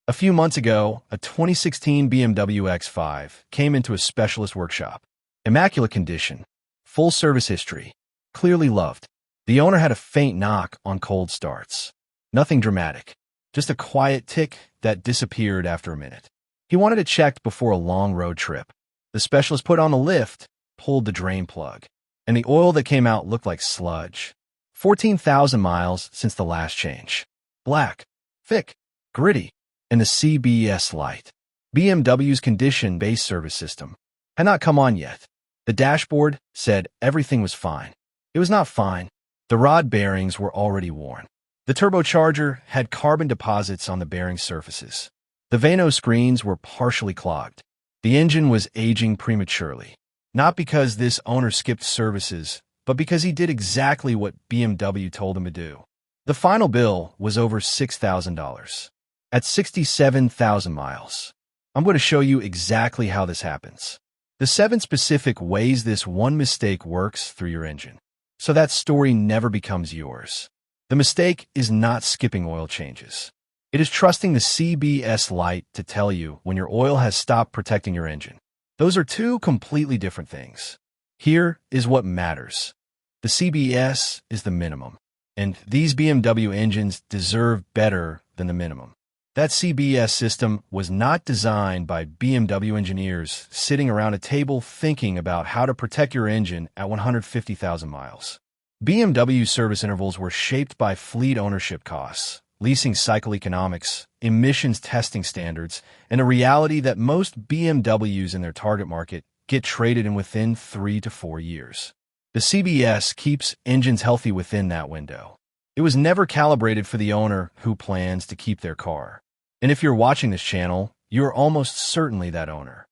A few months ago, a 2016 BMW X5 came into a specialist workshop. Immaculate condition, full service history, clearly loved. The owner had a faint knock on cold starts. Nothing dramatic, just a quiet tick that disappeared after a minute. He wanted it checked before a long road trip. The specialist put on the lift, pulled the drain plug, and the oil that came out looked like sludge. 14,000 miles since the last change. Black, thick, gritty, and the CBS light. BMW's condition-based service system had not come on yet. The dashboard said everything was fine. It was not fine. The rod bearings were already worn. The turbocharger had carbon deposits on the bearing surfaces. The VANOS screens were partially clogged. The engine was aging prematurely. Not because this owner skipped services, but because he did exactly what BMW told him to do. The final bill was over $6,000. At 67,000 miles. I'm going to show you exactly how this happens. The 7 specific ways this one mistake works through your engine, so that story never becomes yours. The mistake is not skipping oil changes. It is trusting the CBS light to tell you when your oil has stopped protecting your engine. Those are two completely different things. Here is what matters. The CBS is the minimum, and these BMW engines deserve better than the minimum. That CBS system was not designed by BMW engineers sitting around a table thinking about how to protect your engine at 150,000 miles. BMW service intervals were shaped by fleet ownership costs, leasing cycle economics, emissions testing standards, and a reality that most BMWs in their target market get traded in within 3 to 4 years. The CBS keeps engines healthy within that window. It was never calibrated for the owner who plans to keep their car. And if you're watching this channel, you're almost certainly that owner.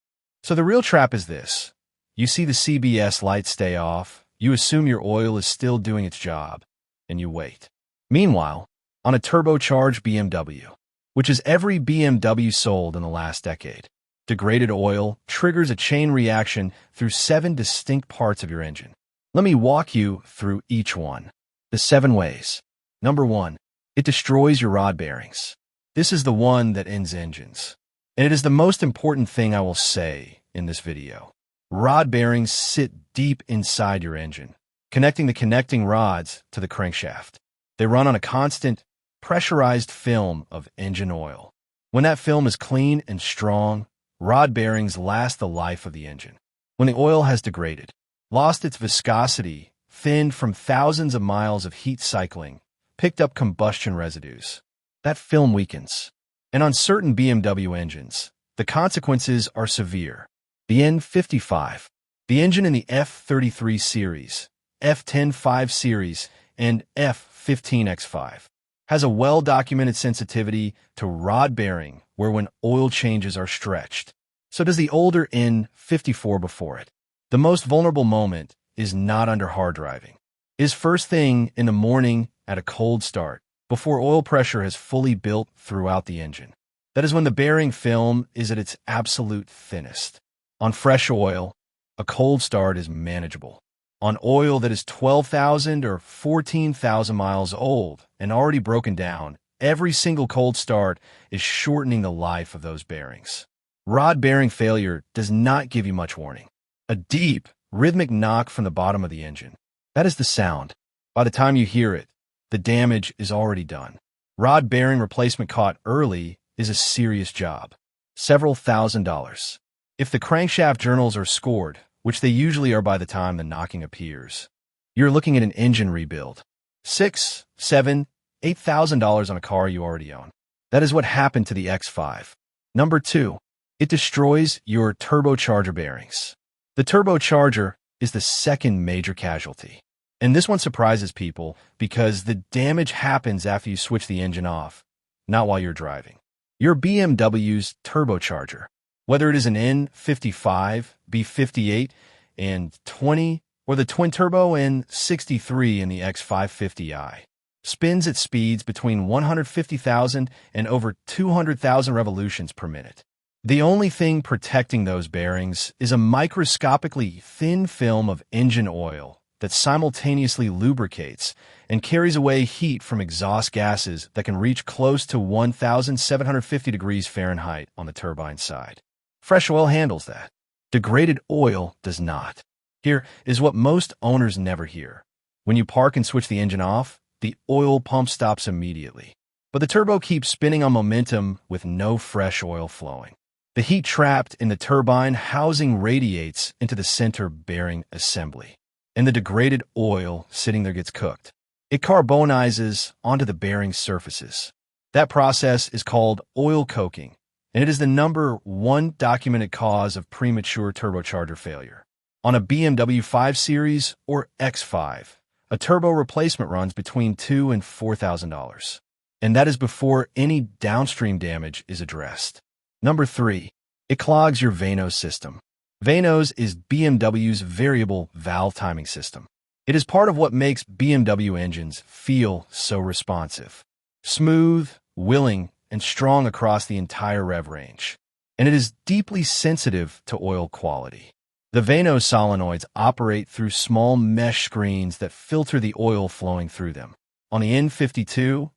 So the real trap is this. You see the CBS lights stay off, you assume your oil is still doing its job, and you wait. Meanwhile, on a turbocharged BMW, which is every BMW sold in the last decade, degraded oil triggers a chain reaction through 7 distinct parts of your engine. Let me walk you through each one. The 7 ways. Number 1, it destroys your rod bearings. This is the one that ends engines. And it is the most important thing I will say in this video. Rod bearings sit deep inside your engine, connecting the connecting rods to the crankshaft. They run on a constant, pressurized film of engine oil. When that film is clean and strong, rod bearings last the life of the engine. When the oil has degraded, lost its viscosity, thinned from thousands of miles of heat cycling, picked up combustion residues, that film weakens. And on certain BMW engines, the consequences are severe. The N55, the engine in the F33 series, F105 series, and F15 X5, has a well-documented sensitivity to rod bearing where when oil changes are stretched. So does the older N54 before it. The most vulnerable moment is not under hard driving. It is first thing in the morning at a cold start, before oil pressure has fully built throughout the engine. That is when the bearing film is at its absolute thinnest. On fresh oil, a cold start is manageable. On oil that is 12,000 or 14,000 miles old and already broken down, every single cold start is shortening the life of those bearings. Rod bearing failure does not give you much warning. A deep, rhythmic knock from the bottom of the engine. That is the sound. By the time you hear it, the damage is already done. Rod bearing replacement caught early is a serious job. Several $1,000s. If the crankshaft journals are scored, which they usually are by the time the knocking appears, you're looking at an engine rebuild. $6,000, $7,000, $8,000 on a car you already own. That is what happened to the X5. Number 2, it destroys your turbocharger bearings. The turbocharger is the second major casualty. And this one surprises people because the damage happens after you switch the engine off, not while you're driving. Your BMW's turbocharger, whether it is an N55, B58, and 20, or the twin-turbo N63 in the X550i, spins at speeds between 150,000 and over 200,000 revolutions per minute. The only thing protecting those bearings is a microscopically thin film of engine oil that simultaneously lubricates and carries away heat from exhaust gases that can reach close to 1,750 degrees Fahrenheit on the turbine side. Fresh oil handles that. Degraded oil does not. Here is what most owners never hear. When you park and switch the engine off, the oil pump stops immediately. But the turbo keeps spinning on momentum with no fresh oil flowing. The heat trapped in the turbine housing radiates into the center bearing assembly, and the degraded oil sitting there gets cooked. It carbonizes onto the bearing surfaces. That process is called oil coking, and it is the #1 documented cause of premature turbocharger failure. On a BMW 5 Series or X5, a turbo replacement runs between $2,000 and $4,000, and that is before any downstream damage is addressed. Number 3, it clogs your VANOS system. VANOS is BMW's variable valve timing system. It is part of what makes BMW engines feel so responsive, smooth, willing, and strong across the entire rev range. And it is deeply sensitive to oil quality. The VANOS solenoids operate through small mesh screens that filter the oil flowing through them. On the N52,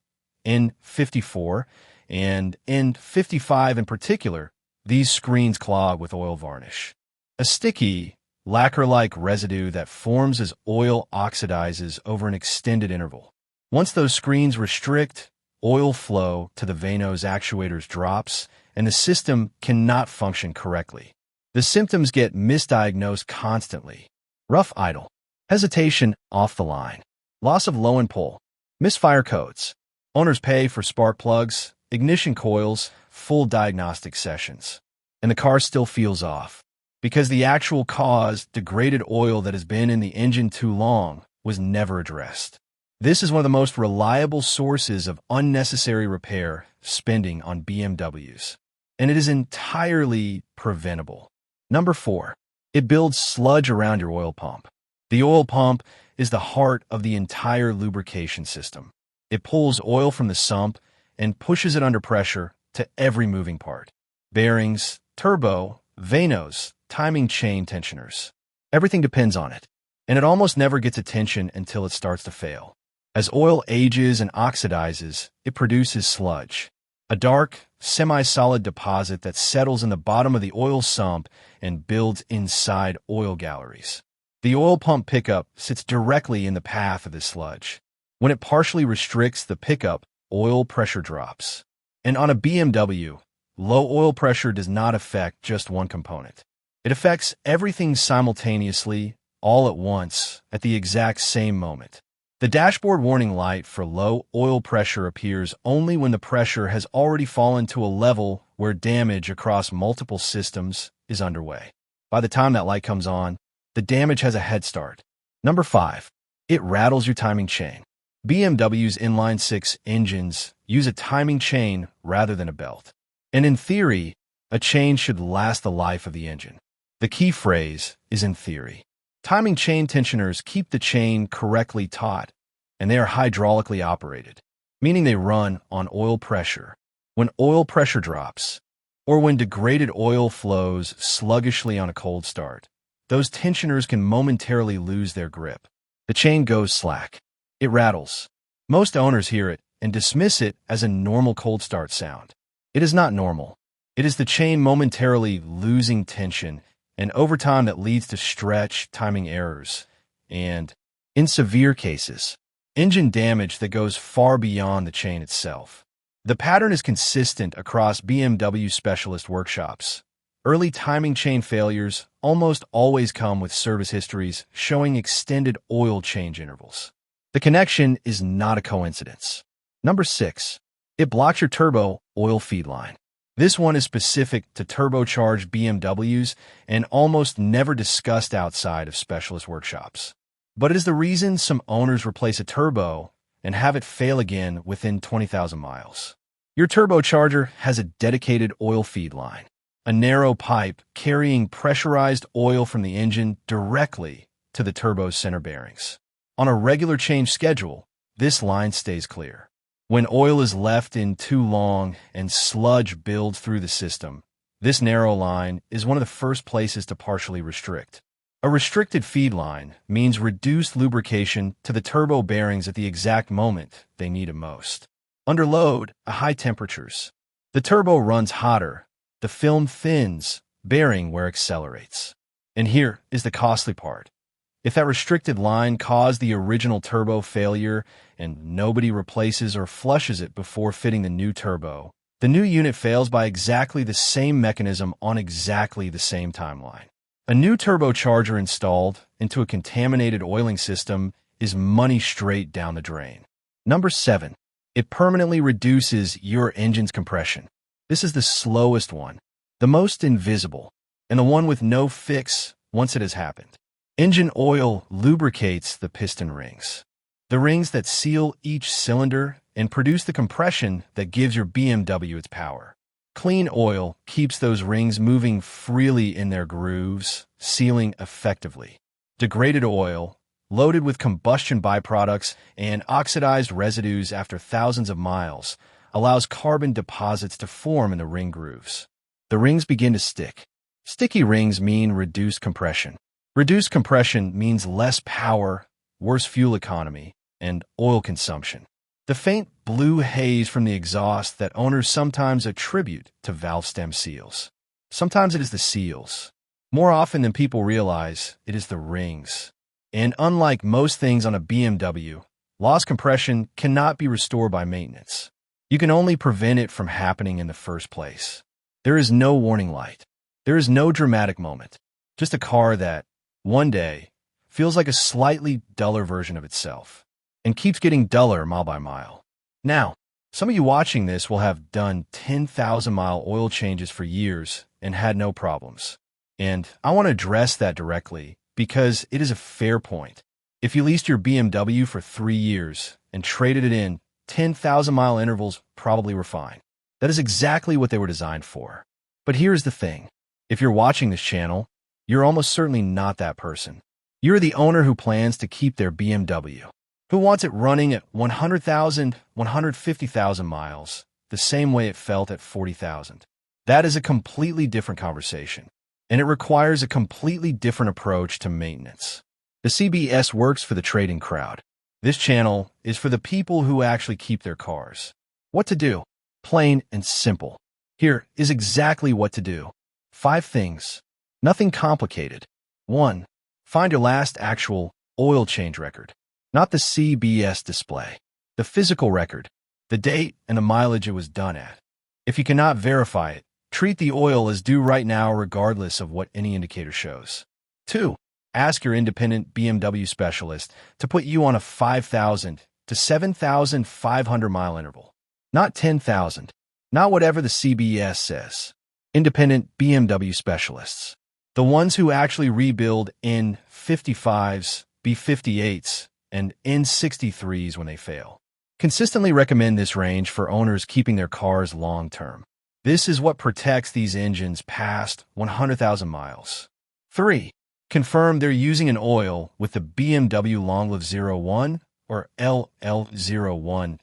N54, and N55 in particular, these screens clog with oil varnish, a sticky, lacquer-like residue that forms as oil oxidizes over an extended interval. Once those screens restrict, oil flow to the VANOS actuators drops, and the system cannot function correctly. The symptoms get misdiagnosed constantly. Rough idle, hesitation off the line, loss of low and pull, misfire codes. Owners pay for spark plugs, ignition coils, full diagnostic sessions, and the car still feels off because the actual cause, degraded oil that has been in the engine too long, was never addressed. This is one of the most reliable sources of unnecessary repair spending on BMWs, and it is entirely preventable. Number 4, it builds sludge around your oil pump. The oil pump is the heart of the entire lubrication system. It pulls oil from the sump and pushes it under pressure to every moving part. Bearings, turbo, VANOS, timing chain tensioners. Everything depends on it, and it almost never gets attention until it starts to fail. As oil ages and oxidizes, it produces sludge, a dark, semi-solid deposit that settles in the bottom of the oil sump and builds inside oil galleries. The oil pump pickup sits directly in the path of this sludge. When it partially restricts the pickup, oil pressure drops. And on a BMW, low oil pressure does not affect just one component. It affects everything simultaneously, all at once, at the exact same moment. The dashboard warning light for low oil pressure appears only when the pressure has already fallen to a level where damage across multiple systems is underway. By the time that light comes on, the damage has a head start. Number 5, it rattles your timing chain. BMW's inline-6 engines use a timing chain rather than a belt. And in theory, a chain should last the life of the engine. The key phrase is in theory. Timing chain tensioners keep the chain correctly taut, and they are hydraulically operated, meaning they run on oil pressure. When oil pressure drops, or when degraded oil flows sluggishly on a cold start, those tensioners can momentarily lose their grip. The chain goes slack. It rattles. Most owners hear it and dismiss it as a normal cold start sound. It is not normal. It is the chain momentarily losing tension, and over time that leads to stretch, timing errors, and, in severe cases, engine damage that goes far beyond the chain itself. The pattern is consistent across BMW specialist workshops. Early timing chain failures almost always come with service histories showing extended oil change intervals. The connection is not a coincidence. Number 6, it blocks your turbo oil feed line. This one is specific to turbocharged BMWs and almost never discussed outside of specialist workshops. But it is the reason some owners replace a turbo and have it fail again within 20,000 miles. Your turbocharger has a dedicated oil feed line, a narrow pipe carrying pressurized oil from the engine directly to the turbo's center bearings. On a regular change schedule, this line stays clear. When oil is left in too long and sludge builds through the system, this narrow line is one of the first places to partially restrict. A restricted feed line means reduced lubrication to the turbo bearings at the exact moment they need it most. Under load at high temperatures, the turbo runs hotter, the film thins, bearing wear accelerates. And here is the costly part. If that restricted line caused the original turbo failure and nobody replaces or flushes it before fitting the new turbo, the new unit fails by exactly the same mechanism on exactly the same timeline. A new turbocharger installed into a contaminated oiling system is money straight down the drain. Number 7. It permanently reduces your engine's compression. This is the slowest one, the most invisible, and the one with no fix once it has happened. Engine oil lubricates the piston rings, the rings that seal each cylinder and produce the compression that gives your BMW its power. Clean oil keeps those rings moving freely in their grooves, sealing effectively. Degraded oil, loaded with combustion byproducts and oxidized residues after thousands of miles, allows carbon deposits to form in the ring grooves. The rings begin to stick. Sticky rings mean reduced compression. Reduced compression means less power, worse fuel economy, and oil consumption. The faint blue haze from the exhaust that owners sometimes attribute to valve stem seals. Sometimes it is the seals. More often than people realize, it is the rings. And unlike most things on a BMW, lost compression cannot be restored by maintenance. You can only prevent it from happening in the first place. There is no warning light. There is no dramatic moment. Just a car that, one day, feels like a slightly duller version of itself, and keeps getting duller mile by mile. Now, some of you watching this will have done 10,000-mile oil changes for years and had no problems. And I want to address that directly because it is a fair point. If you leased your BMW for 3 years and traded it in, 10,000-mile intervals probably were fine. That is exactly what they were designed for. But here's the thing. If you're watching this channel, you're almost certainly not that person. You're the owner who plans to keep their BMW, who wants it running at 100,000, 150,000 miles, the same way it felt at 40,000. That is a completely different conversation, and it requires a completely different approach to maintenance. The CBS works for the trading crowd. This channel is for the people who actually keep their cars. What to do? Plain and simple. Here is exactly what to do. 5 things. Nothing complicated. 1. Find your last actual oil change record. Not the CBS display. The physical record. The date and the mileage it was done at. If you cannot verify it, treat the oil as due right now regardless of what any indicator shows. 2. Ask your independent BMW specialist to put you on a 5,000 to 7,500 mile interval. Not 10,000. Not whatever the CBS says. Independent BMW specialists. The ones who actually rebuild N55s, B58s, and N63s when they fail. Consistently recommend this range for owners keeping their cars long-term. This is what protects these engines past 100,000 miles. 3. Confirm they're using an oil with the BMW Longevity 01 or LL01FE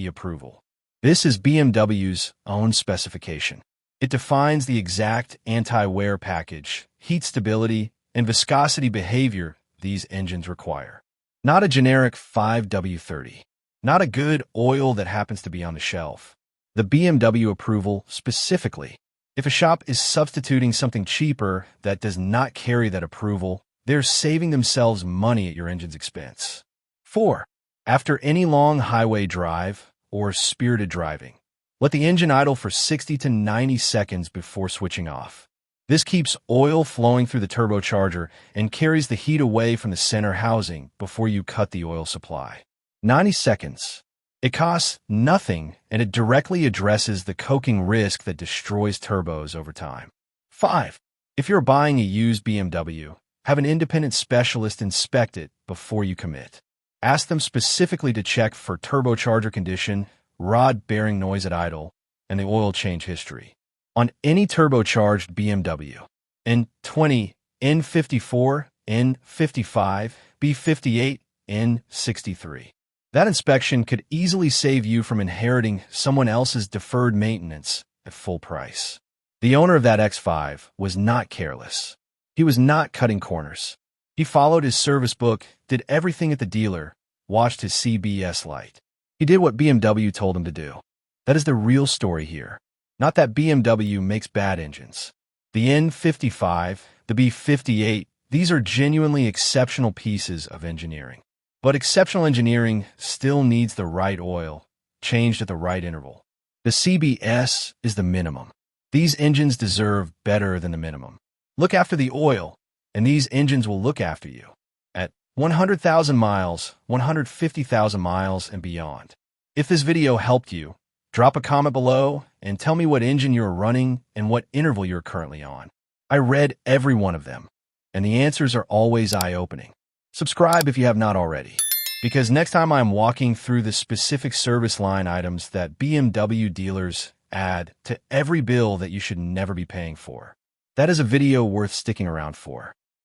approval. This is BMW's own specification. It defines the exact anti-wear package, heat stability, and viscosity behavior these engines require. Not a generic 5W30. Not a good oil that happens to be on the shelf. The BMW approval specifically. If a shop is substituting something cheaper that does not carry that approval, they're saving themselves money at your engine's expense. 4. After any long highway drive or spirited driving, let the engine idle for 60 to 90 seconds before switching off. This keeps oil flowing through the turbocharger and carries the heat away from the center housing before you cut the oil supply. 90 seconds. It costs nothing, and it directly addresses the coking risk that destroys turbos over time. 5. If you're buying a used BMW, have an independent specialist inspect it before you commit. Ask them specifically to check for turbocharger condition, rod bearing noise at idle, and the oil change history. On any turbocharged BMW, N20, N54, N55, B58, N63. That inspection could easily save you from inheriting someone else's deferred maintenance at full price. The owner of that X5 was not careless. He was not cutting corners. He followed his service book, did everything at the dealer, watched his CBS light. He did what BMW told him to do. That is the real story here. Not that BMW makes bad engines. The N55, the B58, these are genuinely exceptional pieces of engineering. But exceptional engineering still needs the right oil, changed at the right interval. The CBS is the minimum. These engines deserve better than the minimum. Look after the oil, and these engines will look after you. At 100,000 miles, 150,000 miles, and beyond. If this video helped you, drop a comment below and tell me what engine you're running and what interval you're currently on. I read every one of them, and the answers are always eye-opening. Subscribe if you have not already, because next time I'm walking through the specific service line items that BMW dealers add to every bill that you should never be paying for. That is a video worth sticking around for.